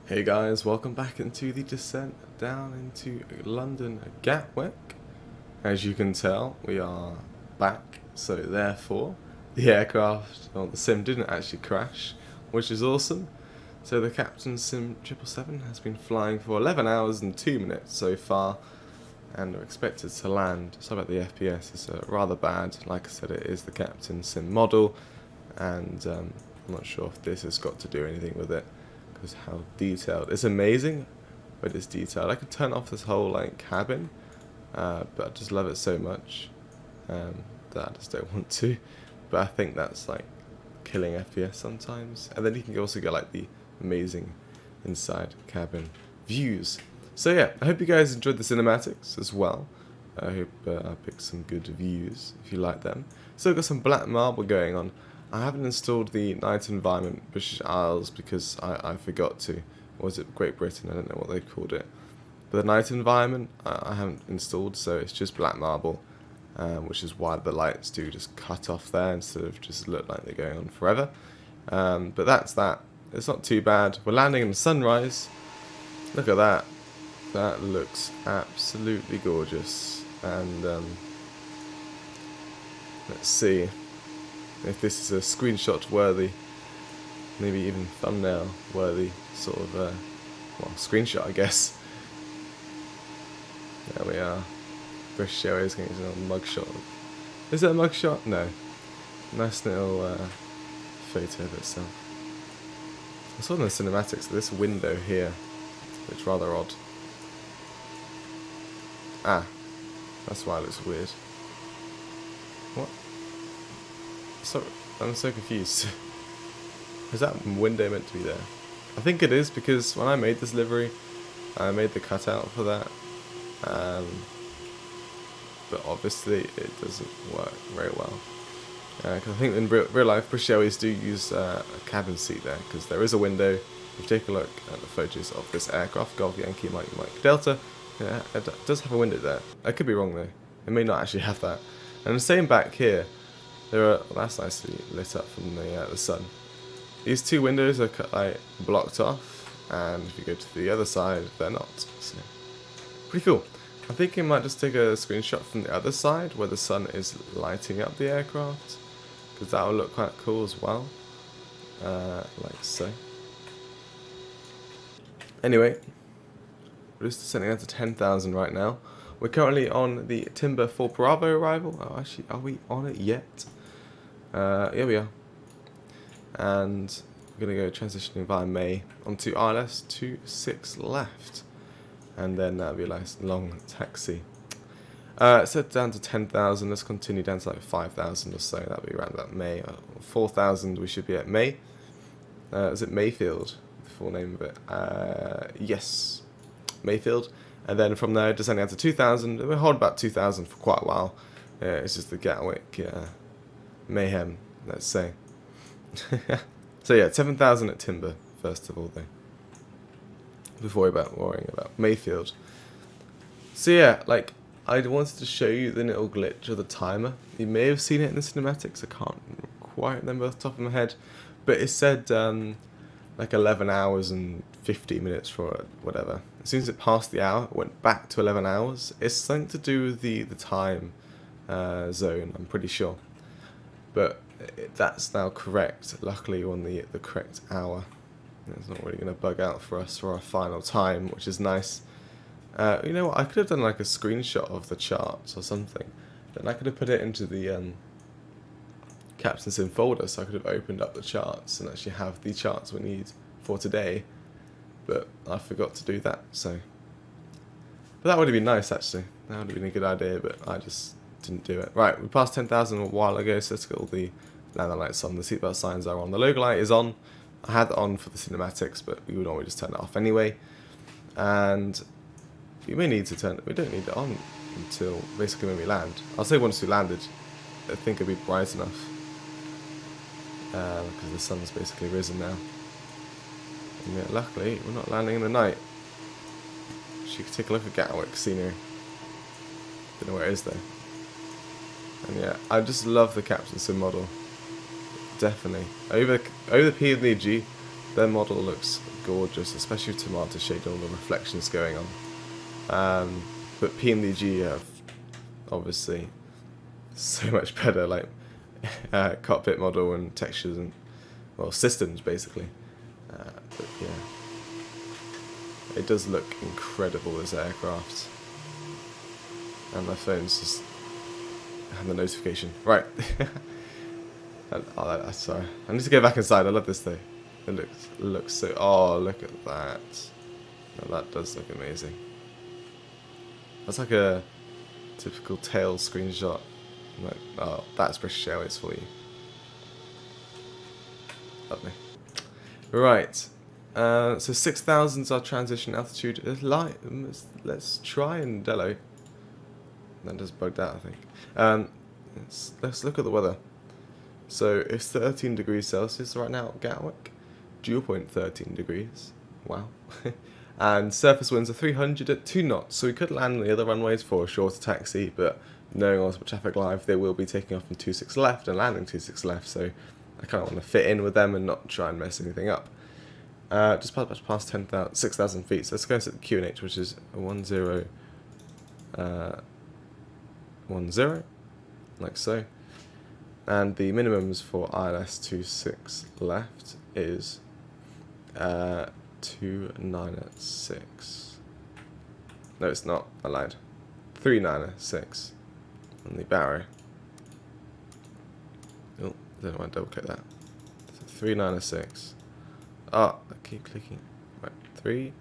Hey guys, welcome back into the descent down into London Gatwick. As you can tell, we are back, so therefore the aircraft, or the sim, didn't actually crash, which is awesome. So the Captain Sim 777 has been flying for 11 hours and 2 minutes so far, and are expected to land. Sorry about the FPS, it's rather bad. Like I said, it is the Captain Sim model, and I'm not sure if this has got to do anything with it. Because how detailed, it's amazing, but it's detailed. I could turn off this whole like cabin, but I just love it so much that I just don't want to. But I think that's like killing FPS sometimes. And then you can also get like the amazing inside cabin views. So yeah, I hope you guys enjoyed the cinematics as well. I hope I picked some good views if you like them. So I've got some black marble going on. I haven't installed the night environment British Isles because I forgot to. Or was it Great Britain? I don't know what they called it. But the night environment I haven't installed, so it's just black marble, which is why the lights do just cut off there instead of just look like they're going on forever. But that's that. It's not too bad. We're landing in the sunrise. Look at that. That looks absolutely gorgeous. And let's see if this is a screenshot worthy, maybe even thumbnail worthy sort of, well, screenshot, I guess. There we are. British Airways getting a little mugshot. Is it a mugshot? No. Nice little photo of itself. I saw in the cinematics this window here, which is rather odd. Ah, that's why it looks weird. What? So I'm so confused. Is that window meant to be there? I think it is, because when I made this livery, I made the cutout for that. But obviously it doesn't work very well. Because I think in real life, British Airways do use a cabin seat there, because there is a window. If you take a look at the photos of this aircraft, Golf Yankee Mike Delta, yeah, it does have a window there. I could be wrong though. It may not actually have that. And the same back here, that's nicely lit up from the sun. These two windows are like blocked off, and if you go to the other side, they're not. So, pretty cool. I think I might just take a screenshot from the other side where the sun is lighting up the aircraft, because that will look quite cool as well, like so. Anyway, we're just sending out to 10,000 right now. We're currently on the Timber 4 Bravo arrival. Oh, actually, are we on it yet? Yeah, we are. And we're going to go transitioning via May onto RLS 26 left. And then that'll be a nice long taxi. Set down to 10,000. Let's continue down to like 5,000 or so. That'll be around about May. 4,000 we should be at May. Is it Mayfield? The full name of it. Yes. Mayfield. And then from there, descending down to 2,000. We'll hold about 2,000 for quite a while. It's just the Gatwick mayhem, let's say. So yeah, 7,000 at Timber, first of all, though. Before worrying about Mayfield. So yeah, like, I wanted to show you the little glitch of the timer. You may have seen it in the cinematics. I can't quite remember off the top of my head. But it said like 11 hours and 50 minutes for it, whatever. As soon as it passed the hour, it went back to 11 hours. It's something to do with the time zone, I'm pretty sure. But that's now correct. Luckily, on the correct hour. It's not really going to bug out for us for our final time, which is nice. You know what? I could have done like a screenshot of the charts or something. Then I could have put it into the Captain Sim folder, so I could have opened up the charts and actually have the charts we need for today. But I forgot to do that, so. But that would have been nice, actually. That would have been a good idea, but I just didn't do it. Right, we passed 10,000 a while ago, so let's get all the landing lights on. The seatbelt signs are on. The logo light is on. I had it on for the cinematics, but we would normally just turn it off anyway. And we may need to turn it. We don't need it on until basically when we land. I'll say once we landed, I think it'll be bright enough. Because the sun's basically risen now. And yeah, luckily, we're not landing in the night. So you can take a look at Gatwick scenery. Don't know where it is though. And yeah, I just love the Captain Sim model. Definitely. Over the P3D, their model looks gorgeous, especially with tomato shade and all the reflections going on. But P3D have obviously so much better, like cockpit model and textures and, well, systems basically. But yeah, it does look incredible, this aircraft. And my phone's just had the notification. Right. Oh, sorry. I need to go back inside. I love this thing. It looks so. Oh, look at that. No, that does look amazing. That's like a typical tail screenshot. Like, oh, that's British Airways for you. Lovely. Right. So 6,000 is our transition altitude. Let's try and Dello. That just bugged out, I think. Let's look at the weather. So it's 13 degrees Celsius right now at Gatwick. Dew point 13 degrees. Wow. And surface winds are 300 at 2 knots. So we could land on the other runways for a shorter taxi, but knowing all the traffic live, they will be taking off from 26 left and landing 26 left. So I kind of want to fit in with them and not try and mess anything up. Just past 6,000 feet. So let's go into the QNH, which is 1010, like so. And the minimums for ILS 26 left is 296. No, it's not. I lied. 396 on the Barrow. Oh, I don't want to double click that. So 396. Oh, I keep clicking. Right, 3,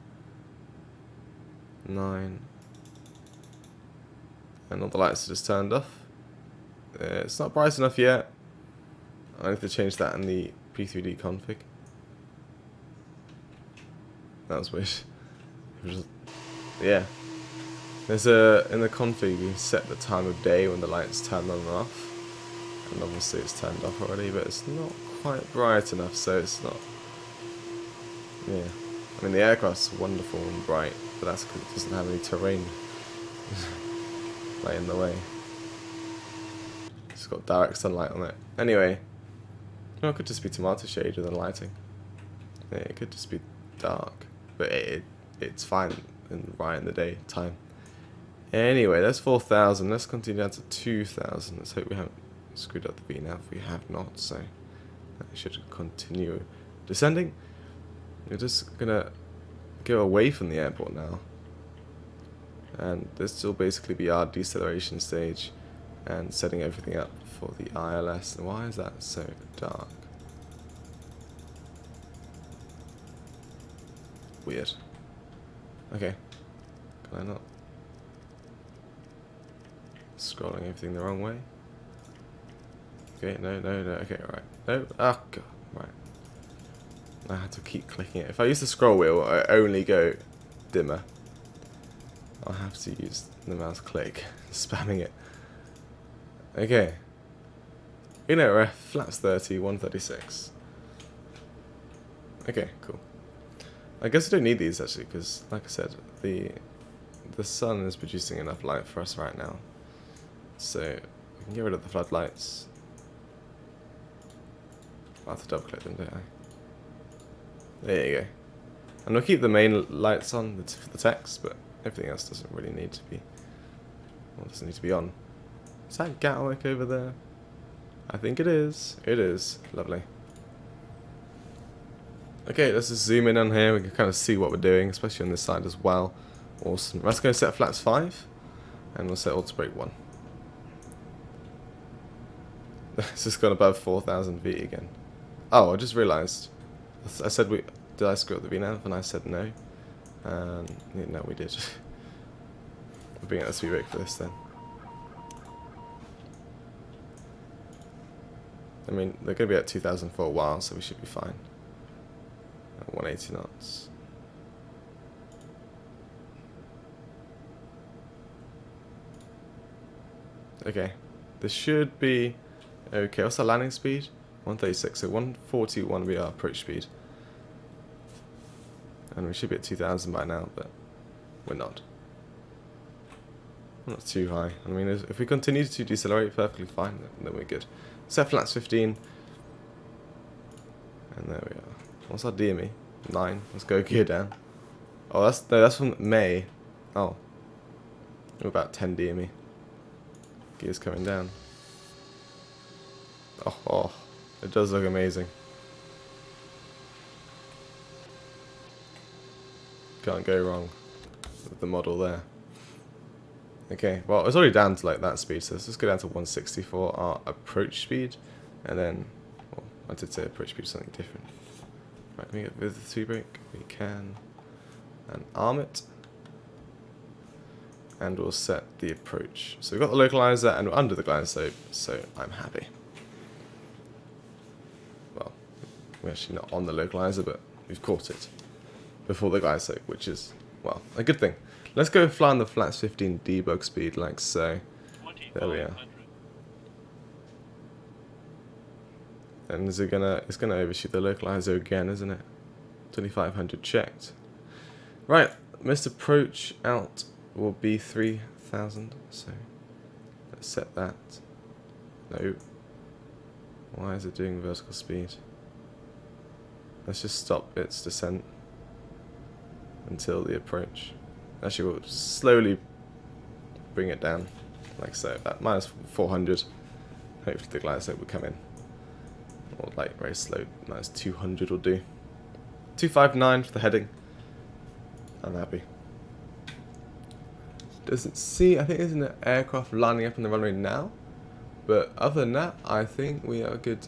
9, and all the lights are just turned off. It's not bright enough yet. I need to change that in the P3D config. That was weird. Yeah. There's in the config you set the time of day when the lights turn on and off. And obviously it's turned off already, but it's not quite bright enough, so it's not. Yeah. I mean, the aircraft's wonderful and bright, but that's because it doesn't have any terrain like in the way. It's got direct sunlight on it. Anyway, no, it could just be tomato shade with the lighting. Yeah, it could just be dark, but it's fine right in the day time. Anyway, that's 4,000. Let's continue down to 2,000. Let's hope we haven't screwed up the VNAV. We have not, so that should continue descending. We're just gonna go away from the airport now, and this will basically be our deceleration stage and setting everything up for the ILS. And why is that so dark? Weird. Okay, can I not? Scrolling everything the wrong way. Okay, no, okay, right. No, ah, God, right. I had to keep clicking it. If I use the scroll wheel, I only go dimmer. I'll have to use the mouse click, spamming it. Okay. You know, ref, flaps 30, 136. Okay, cool. I guess I don't need these actually, because like I said, the sun is producing enough light for us right now. So we can get rid of the floodlights. I'll have to double click them, don't I? There you go. And we'll keep the main lights on for the text, but everything else doesn't really need to be. Well, doesn't need to be on. Is that Gatwick over there? I think it is. It is. Lovely. Okay, let's just zoom in on here. We can kind of see what we're doing, especially on this side as well. Awesome. Let's go set flaps 5, and we'll set auto brake 1. It's just gone above 4,000 feet again. Oh, I just realised. I said did I screw up the VNAV? And I said no. And yeah, no, we did. We'll bring out the speed brake for this then. I mean, they're going to be at 2,000 for a while, so we should be fine. At 180 knots. Okay, this should be okay. What's our landing speed? 136, so 141 will be our approach speed. And we should be at 2,000 by now, but we're not. We're not too high. I mean, if we continue to decelerate perfectly fine, then we're good. Set flaps 15. And there we are. What's our DME? 9. Let's go gear down. Oh, that's from May. Oh. We're about 10 DME. Gears coming down. Oh, it does look amazing. Can't go wrong with the model there. Okay, well, it's already down to like that speed, so let's just go down to 160 for our approach speed, and then, well, I did say approach speed is something different. Right, can we get rid of the speed brake? We can, and arm it, and we'll set the approach. So we've got the localizer, and we're under the glide slope, so I'm happy. Well, we're actually not on the localizer, but we've caught it before the glide slope, which is, well, a good thing. Let's go fly on the flaps 15 debug speed like so. There we are. And is it's gonna overshoot the localizer again, isn't it? 2500 checked. Right, most approach out will be 3,000, so let's set that. No. Why is it doing vertical speed? Let's just stop its descent until the approach. Actually, we'll slowly bring it down, like so, at minus 400. Hopefully the glide slope will come in. Or like very slow, minus 200 will do. 259 for the heading. I'm happy. Doesn't see, I think there's an aircraft landing up on the runway now. But other than that, I think we are good.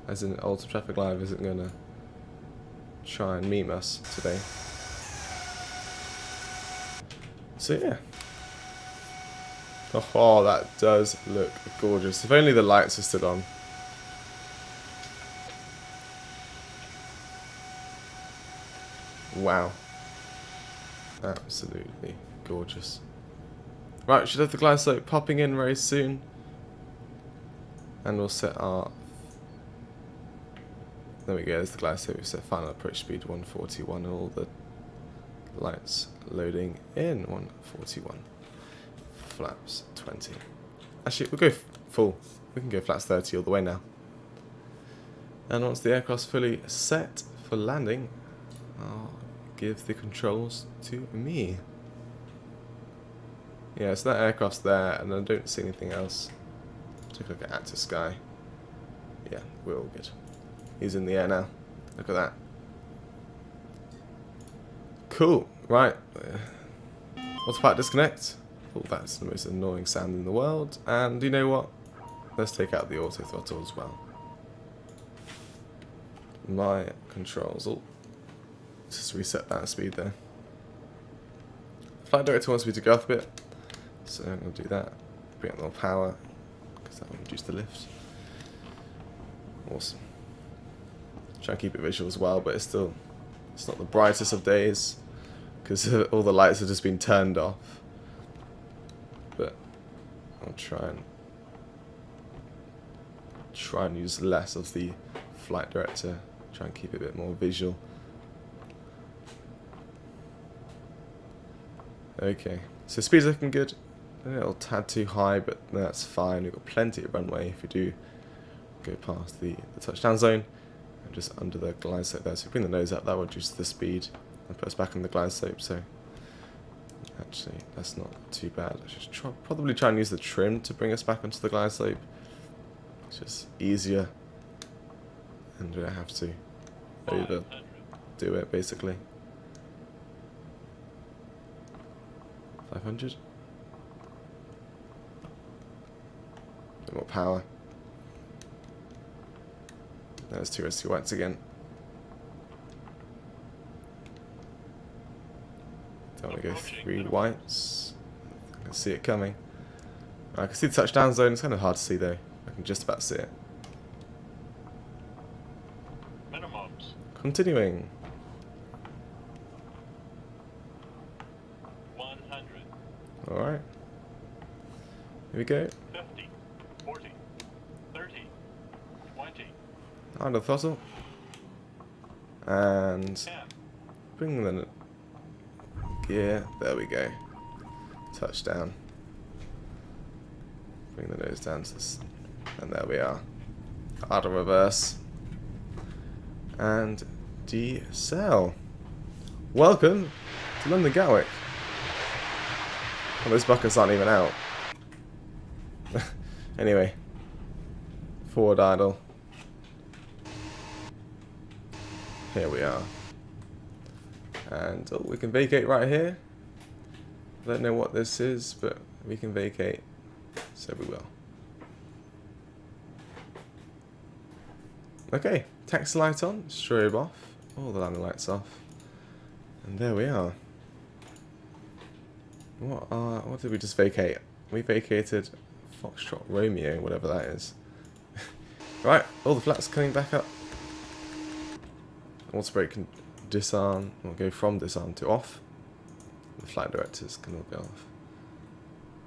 As in Ultra Traffic Live isn't going to try and meme us today. So yeah. Oh, that does look gorgeous. If only the lights are still on. Wow. Absolutely gorgeous. Right, should have the glide slope popping in very soon. And we'll set our... There we go, there's the glide slope. We've set final approach speed 141 and all the lights loading in 141. Flaps 20. Actually, we'll go full. We can go flaps 30 all the way now. And once the aircraft's fully set for landing, I'll give the controls to me. Yeah, so that aircraft's there, and I don't see anything else. Take a look at active sky. Yeah, we're all good. He's in the air now. Look at that. Cool. Right. Autopilot disconnect. Oh, that's the most annoying sound in the world. And you know what? Let's take out the auto throttle as well. My controls. Oh, just reset that speed there. Flight director wants me to go up a bit, so I'm going to do that. Bring up more power, because that will reduce the lift. Awesome. Try and keep it visual as well, but it's not the brightest of days, because all the lights have just been turned off. But I'll try and use less of the flight director. Try and keep it a bit more visual. Okay, so speed's looking good. A little tad too high, but that's fine. We've got plenty of runway if we do go past the touchdown zone. And just under the glide slope there. So bring the nose up, that will reduce the speed and put us back on the glide slope. So actually, that's not too bad. Let's just probably try and use the trim to bring us back onto the glide slope. It's just easier, and we don't have to overdo it basically. 500. Bit more power. There's two risky whites again. Don't want to go 3 whites. I can see it coming. I can see the touchdown zone. It's kind of hard to see though. I can just about see it. Minimums. Continuing. 100. Alright. Here we go. 50. 40. 30. 20. Under the throttle. And 10. bring the gear. There we go. Touchdown. Bring the nose down to this. And there we are. Auto reverse. And decel. Welcome to London Gatwick. Well, those buckets aren't even out. Anyway. Forward idle. Here we are. And oh, we can vacate right here. I don't know what this is, but we can vacate. So we will. Okay, taxi light on, strobe off, all the landing lights off. And there we are. What did we just vacate? We vacated Foxtrot Romeo, whatever that is. Right, all the flaps coming back up. Auto brake can disarm, or go from disarm to off. The flight directors can all go off.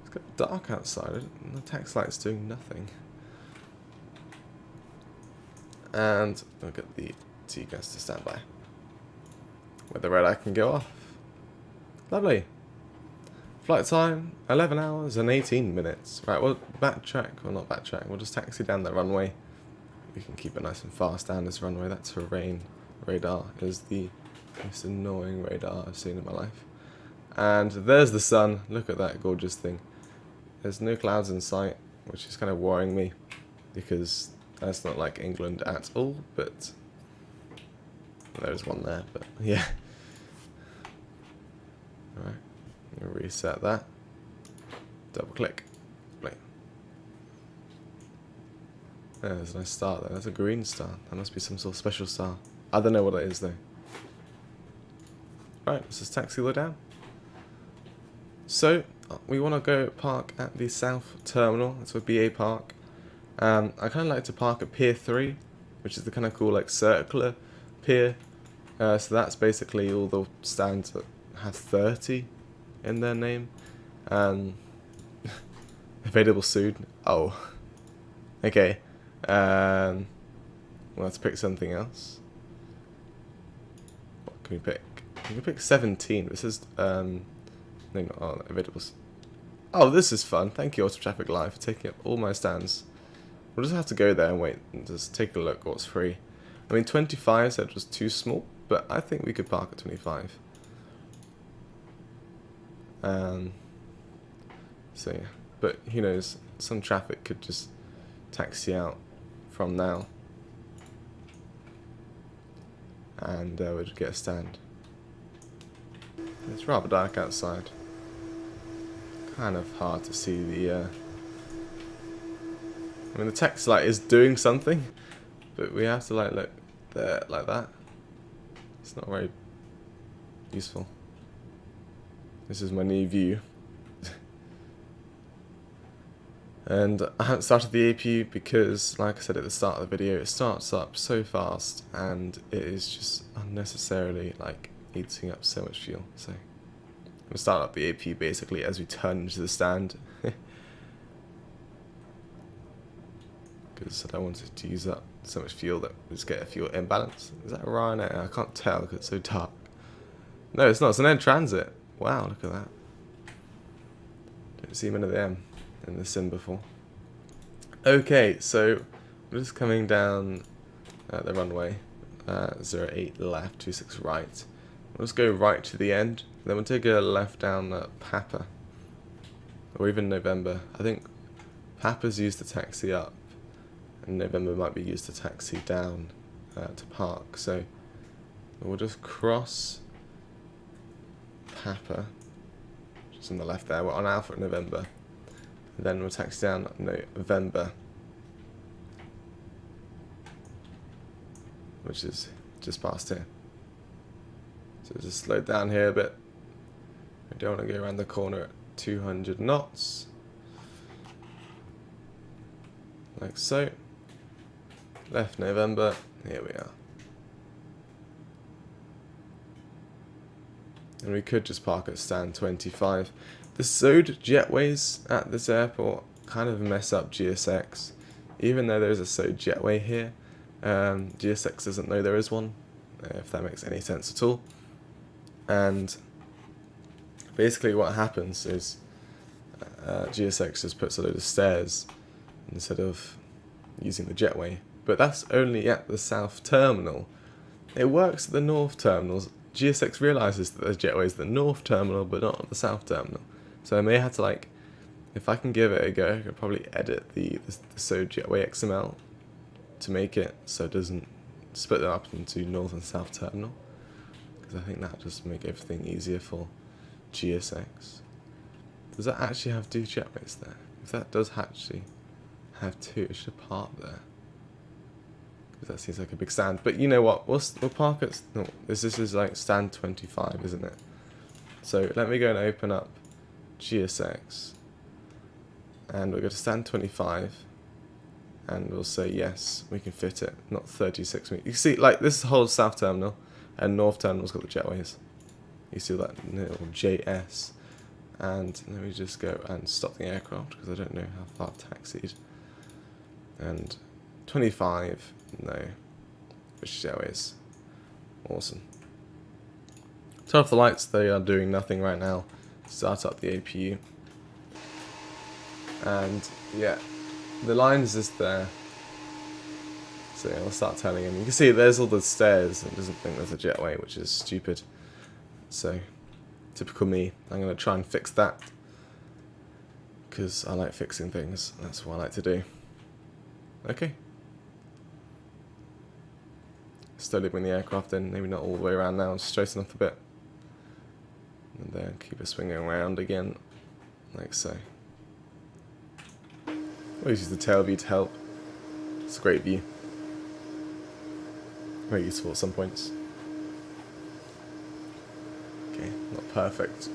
It's got dark outside, and the taxi light's doing nothing. And I'll get the T-gas to stand by. Where the red eye can go off. Lovely. Flight time, 11 hours and 18 minutes. Right, we'll backtrack, well not backtrack, we'll just taxi down the runway. We can keep it nice and fast down this runway. That terrain radar is the most annoying radar I've seen in my life. And there's the sun. Look at that gorgeous thing. There's no clouds in sight, which is kind of worrying me because that's not like England at all, but there's one there, but yeah. Alright, reset that. Double click. Play. There's a nice star there. That's a green star. That must be some sort of special star. I don't know what it is though. Right, let's just taxi her down. So, we want to go park at the South Terminal. That's where BA park. I kind of like to park at Pier 3, which is the kind of cool like circular pier. So that's basically all the stands that have 30 in their name. Available soon. Oh. Okay. Well, let's pick something else. What can we pick? We can pick 17. This is no, not available. Oh, this is fun. Thank you, Auto Traffic Live, for taking up all my stands. We'll just have to go there and wait and just take a look what's free. I mean, 25 said it was too small, but I think we could park at 25. So yeah, but who knows? Some traffic could just taxi out from now, and we'd get a stand. It's rather dark outside. Kind of hard to see the. I mean, the text light is doing something, but we have to like look there like that. It's not very useful. This is my new view. And I haven't started the APU because, like I said at the start of the video, it starts up so fast and it is just unnecessarily like eating up so much fuel. So I'm gonna start up the APU basically as we turn into the stand. Because I don't want it to use up so much fuel that we just get a fuel imbalance. Is that Ryanair? I can't tell because it's so dark. No, it's not. It's an Air Transit. Wow, look at that. Don't see many of them in the sim before. Okay, so we're just coming down the runway. 08 left, 26 right. We'll just go right to the end. Then we'll take a left down Papa. Or even November. I think Papa's used to taxi up. And November might be used to taxi down to park. So we'll just cross Papa, just on the left there. We're on Alpha at November. And then we'll taxi down November, which is just past here. So just slow down here a bit. We don't want to go around the corner at 200 knots. Like so. Left November, here we are. And we could just park at stand 25. The SOD jetways at this airport kind of mess up GSX. Even though there's a SOD jetway here, GSX doesn't know there is one, if that makes any sense at all. And basically what happens is GSX just puts a load of stairs instead of using the jetway. But that's only at the South Terminal. It works at the North Terminals. GSX realises that the jetway is the North Terminal, but not at the South Terminal. So I may have to, like, if I can give it a go, I could probably edit the SOD jetway XML to make it so it doesn't split it up into North and South Terminal. Because I think that would just make everything easier for GSX. Does that actually have two jetways there? If that does actually have two, it should park there. That seems like a big stand, but you know what? We'll park at. No, this is like stand 25, isn't it? So let me go and open up GSX, and we'll go to stand 25, and we'll say yes, we can fit it. Not 36 meters. You see, like this whole South Terminal and North Terminal's got the jetways. You see that little JS, and let me just go and stop the aircraft because I don't know how far I've taxied. And 25. No. British Airways. Awesome. Turn off the lights, they are doing nothing right now. start up the APU. And yeah, the line's just there. So yeah, I'll start telling him. You can see there's all the stairs and doesn't think there's a jetway, which is stupid. So, typical me. I'm going to try and fix that. Because I like fixing things. That's what I like to do. Okay. Slowly bring the aircraft in. Maybe not all the way around now. Straighten off a bit. And then keep it swinging around again. Like so. Always use the tail view to help. It's a great view. Very useful at some points. Okay, not perfect.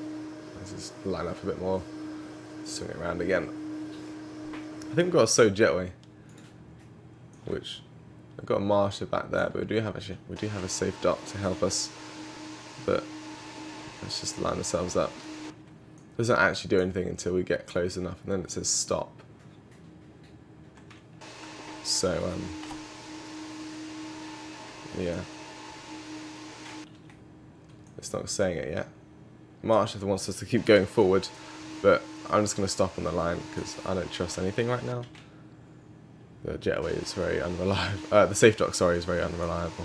Let's just line up a bit more. Swing it around again. I think we've got a SO jetway, which I've got a marsher back there, but we do have a safe dock to help us. But let's just line ourselves up. Doesn't actually do anything until we get close enough, and then it says stop. So yeah, it's not saying it yet. Marsha wants us to keep going forward, but I'm just going to stop on the line because I don't trust anything right now. The jetway is very unreliable. The safe dock, sorry, is very unreliable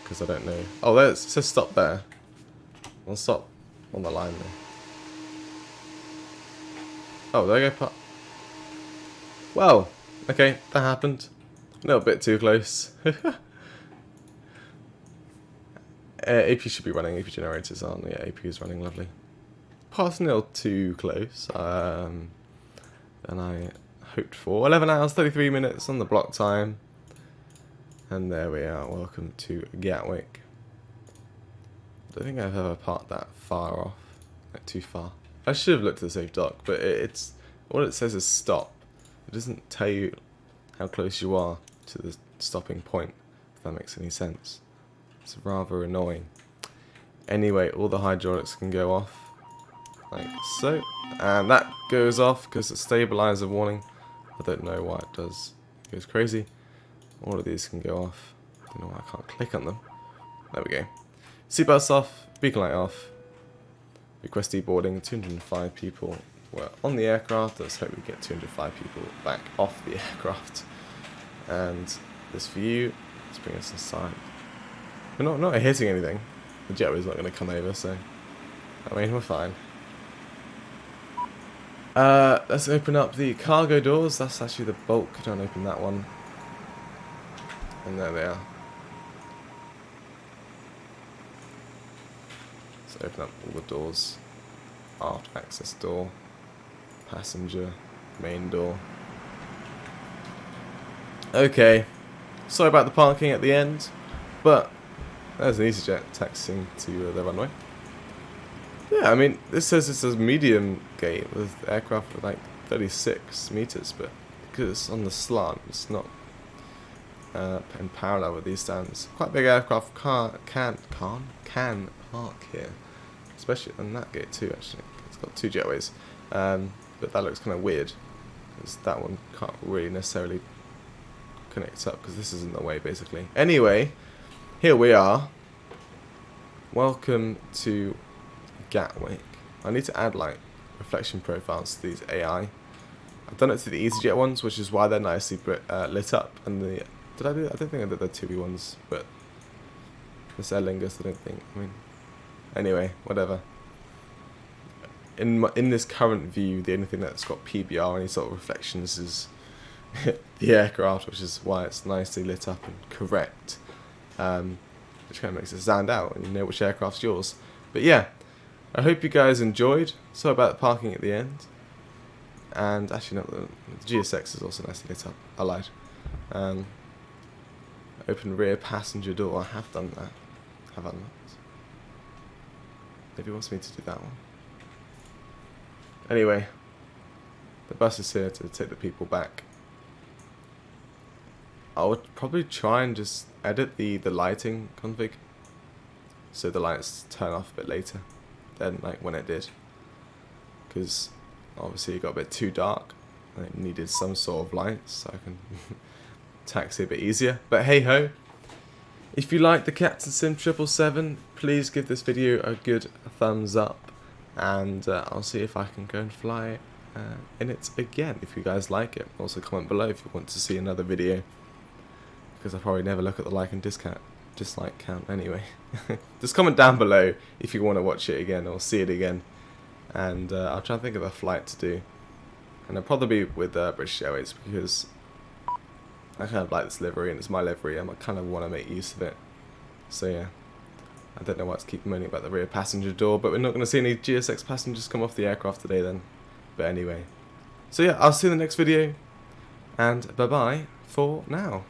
because I don't know. Oh, there it says stop there. I'll stop on the line though. Oh, there I go. Well, okay, that happened. A little bit too close. AP should be running. AP generators aren't. Yeah, AP is running lovely. Passing a little too close than I hoped for. 11 hours, 33 minutes on the block time. And there we are. Welcome to Gatwick. I don't think I've ever parked that far off. Like too far. I should have looked at the safe dock, but it's all it says is stop. It doesn't tell you how close you are to the stopping point, if that makes any sense. It's rather annoying. Anyway, all the hydraulics can go off, like so. And that goes off because it's stabilizer warning. I don't know why it does. It goes crazy. All of these can go off. I don't know why I can't click on them. There we go. Seatbelts off, beacon light off. Request deboarding, 205 people were on the aircraft. Let's hope we get 205 people back off the aircraft. And this view, let's bring us inside. We're not hitting anything. The jetway's not going to come over, so I mean, we're fine. Let's open up the cargo doors. That's actually the bulk. Don't open that one. And there they are. Let's open up all the doors. Aft access door, passenger, main door. Okay, sorry about the parking at the end, but there's an EasyJet taxiing to the runway. Yeah, I mean, this says it's a medium gate with aircraft with like 36 meters, but because it's on the slant, it's not in parallel with these stands. Quite big aircraft can park here, especially on that gate too. Actually, it's got two jetways, but that looks kind of weird because that one can't really necessarily connect up because this is in the way basically. Anyway, here we are. Welcome to Gatwick. I need to add like reflection profiles to these AI. I've done it to the EasyJet ones, which is why they're nicely lit up. And the did I do? I don't think I did the 2B ones, but the Aer Lingus, I don't think. I mean, anyway, whatever. In this current view, the only thing that's got PBR, any sort of reflections, is the aircraft, which is why it's nicely lit up and correct, which kind of makes it stand out and you know which aircraft's yours. But yeah, I hope you guys enjoyed. Sorry about the parking at the end. And actually, no, the GSX is also nicely lit up. I lied. Open rear passenger door. I have done that. Have I not? Maybe he wants me to do that one. Anyway, the bus is here to take the people back. I would probably try and just edit the lighting config so the lights turn off a bit later than like when it did, because obviously it got a bit too dark and it needed some sort of light so I can taxi a bit easier. But hey ho, if you like the Captain Sim 777, please give this video a good thumbs up and I'll see if I can go and fly in it again if you guys like it. Also comment below if you want to see another video, because I probably never look at the like and dislike count anyway. Just comment down below if you want to watch it again or see it again, and I'll try and think of a flight to do, and it'll probably be with British Airways, because I kind of like this livery and it's my livery and I kind of want to make use of it. So yeah, I don't know why it's keep moaning about the rear passenger door, but we're not going to see any GSX passengers come off the aircraft today then. But anyway, so yeah, I'll see you in the next video, and bye bye for now.